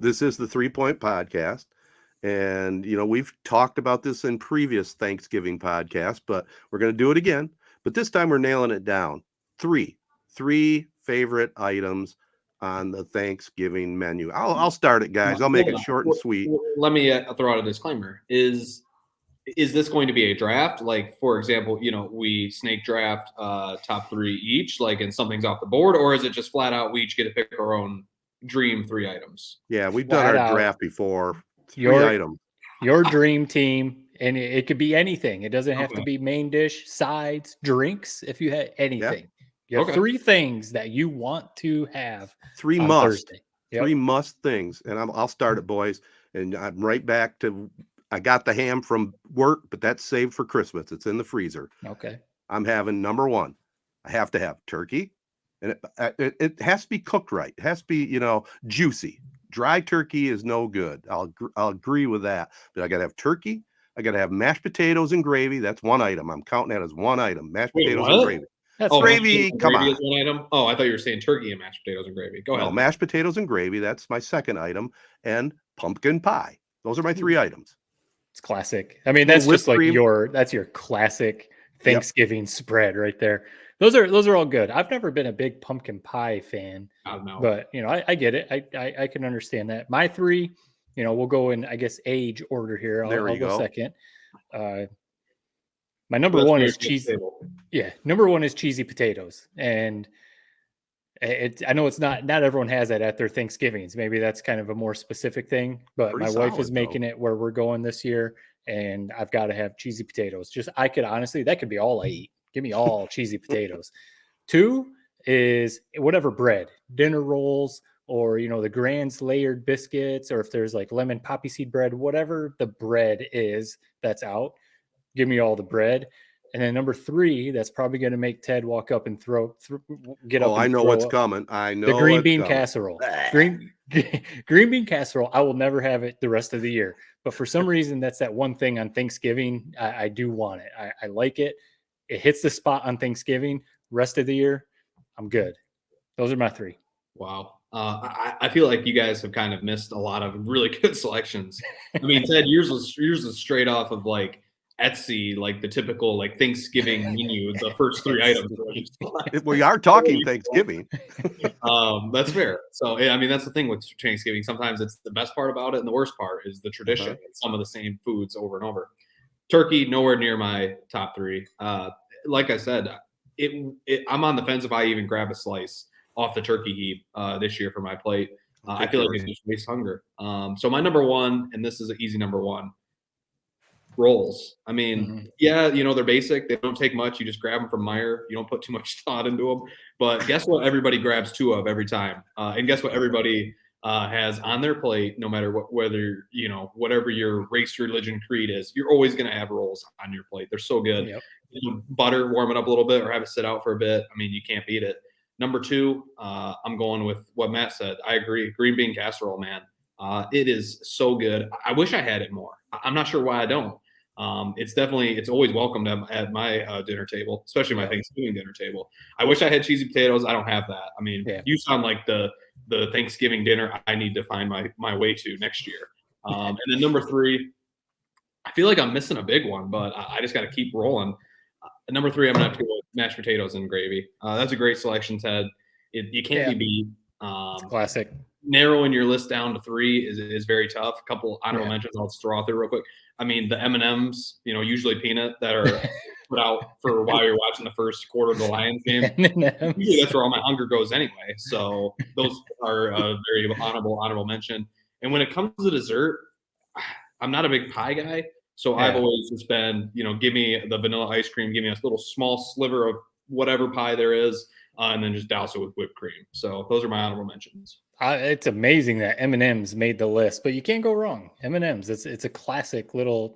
this is the 3-Point Podcast. And, we've talked about this in previous Thanksgiving podcasts, but we're going to do it again. But this time we're nailing it down. Three favorite items on the Thanksgiving menu. I'll start it, guys. I'll make it short and sweet. Let me throw out a disclaimer. Is this going to be a draft? Like, for example, we snake draft top 3 each, like, and something's off the board, or is it just flat out we each get to pick our own dream 3 items? Yeah, we've done our draft before. 3 items. Your dream team, and it could be anything. It doesn't have to be main dish, sides, drinks. If you had anything, you have 3 things that you want to have. 3 must. Yep. 3 must things, and I'll start it, boys. And I'm right back to. I got the ham from work, but that's saved for Christmas. It's in the freezer. Okay. I'm having number 1. I have to have turkey, and it has to be cooked right. It has to be juicy. Dry turkey is no good. I'll agree with that. But I got to have turkey. I got to have mashed potatoes and gravy. That's 1 item. I'm counting that as 1 item. Mashed potatoes and gravy. That's gravy. Come on. Is 1 item? Oh, I thought you were saying turkey and mashed potatoes and gravy. Go ahead. No, mashed potatoes and gravy. That's my 2nd item. And pumpkin pie. Those are my 3 items. It's classic. I mean, that's just like that's your classic Thanksgiving spread right there. Those are all good. I've never been a big pumpkin pie fan, but I get it. I can understand that. My 3, we'll go in, I guess, age order here. I'll go second. My number 1 is cheesy. Yeah, number 1 is cheesy potatoes, and I know it's not everyone has that at their Thanksgivings. Maybe that's kind of a more specific thing, but my wife is making it where we're going this year, and I've got to have cheesy potatoes. I could honestly, that could be all I eat. Give me all cheesy potatoes. 2 is whatever bread, dinner rolls, or, the Grand's layered biscuits, or if there's like lemon poppy seed bread, whatever the bread is that's out, give me all the bread. And then number 3, that's probably going to make Ted walk up and get up. Oh, I know what's coming. I know the green bean casserole. Green bean casserole. I will never have it the rest of the year, but for some reason, that's that one thing on Thanksgiving. I do want it. I like it. It hits the spot on Thanksgiving. Rest of the year, I'm good. Those are my 3. Wow. I feel like you guys have kind of missed a lot of really good selections. I mean, Ted, yours was straight off of like Etsy, like the typical like Thanksgiving menu. The first 3 items. We are talking Thanksgiving. That's fair. So I mean, that's the thing with Thanksgiving. Sometimes it's the best part about it, and the worst part is the tradition. It's some of the same foods over and over. Turkey, nowhere near my top 3. Like I said, I'm on the fence if I even grab a slice off the turkey heap this year for my plate. I feel like it just wastes hunger. So my number 1, and this is an easy number 1, rolls. I mean, they're basic. They don't take much. You just grab them from Meijer. You don't put too much thought into them. But guess what? Everybody grabs 2 of every time. And guess what? Everybody has on their plate, no matter whether, whatever your race, religion, creed is, you're always going to have rolls on your plate. They're so good. Yep. Butter, warm it up a little bit or have it sit out for a bit. I mean, you can't beat it. Number 2, I'm going with what Matt said. I agree. Green bean casserole, man. It is so good. I wish I had it more. I'm not sure why I don't. It's always welcomed at my dinner table, especially my Thanksgiving dinner table. I wish I had cheesy potatoes. I don't have that. I mean, you sound like the Thanksgiving dinner I need to find my way to next year. And then number 3, I feel like I'm missing a big one, but I just got to keep rolling. Number 3, I'm going to have to go with mashed potatoes and gravy. That's a great selection, Ted. You can't be beat. It's classic. Narrowing your list down to 3 is very tough. A couple honorable mentions I'll just throw out there real quick. I mean, the M&ms, usually peanut, that are put out for while you're watching the first quarter of the Lions game. Usually that's where all my hunger goes anyway. So those are a very honorable mention. And when it comes to dessert, I'm not a big pie guy. So I've always just been, give me the vanilla ice cream, give me a little small sliver of whatever pie there is, and then just douse it with whipped cream. So those are my honorable mentions. It's amazing that M&ms made the list, but you can't go wrong. M&ms, it's a classic little,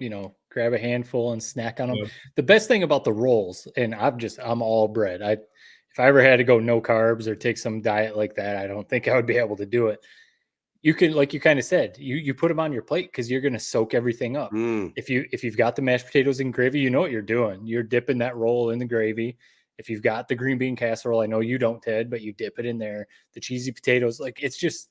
grab a handful and snack on them. Yep. The best thing about the rolls, and I'm all bread. If I ever had to go no carbs or take some diet like that, I don't think I would be able to do it. You can, like you kind of said, you put them on your plate because you're going to soak everything up. If you've got the mashed potatoes and gravy, you know what you're doing. You're dipping that roll in the gravy. If you've got the green bean casserole, I know you don't, Ted, but you dip it in there. The cheesy potatoes, like it's just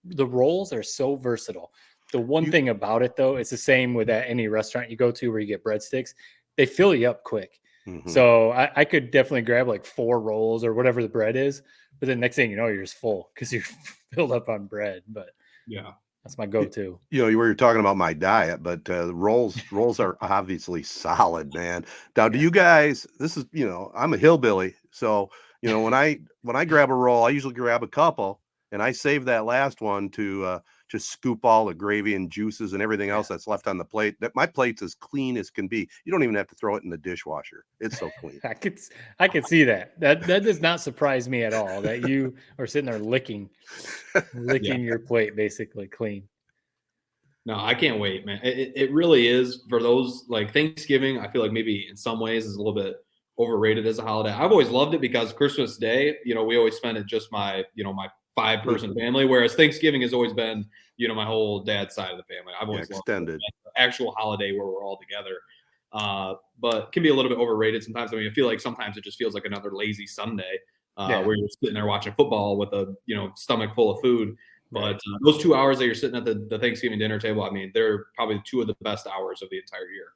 the rolls are so versatile. The one thing about it, though, it's the same with any restaurant you go to where you get breadsticks. They fill you up quick. Mm-hmm. So I could definitely grab like 4 rolls or whatever the bread is, but then next thing you know, you're just full because you're filled up on bread. But yeah, that's my go-to. You know, you were talking about my diet, but rolls are obviously solid, man. Now, do you guys? This is, you know, I'm a hillbilly, so you know when I grab a roll, I usually grab a couple, and I save that last one to just scoop all the gravy and juices and everything else that's left on the plate. That my plate's as clean as can be. You don't even have to throw it in the dishwasher. It's so clean. I could see that. That does not surprise me at all that you are sitting there licking your plate basically clean. No, I can't wait, man. It really is for those like Thanksgiving. I feel like maybe in some ways is a little bit overrated as a holiday. I've always loved it because Christmas Day, you know, we always spend it just my 5-person family, whereas Thanksgiving has always been, you know, my whole dad's side of the family. I've always loved the actual holiday where we're all together. But it can be a little bit overrated sometimes. I mean, I feel like sometimes it just feels like another lazy Sunday where you're sitting there watching football with a, you know, stomach full of food. But those 2 hours that you're sitting at the Thanksgiving dinner table, I mean, they're probably 2 of the best hours of the entire year.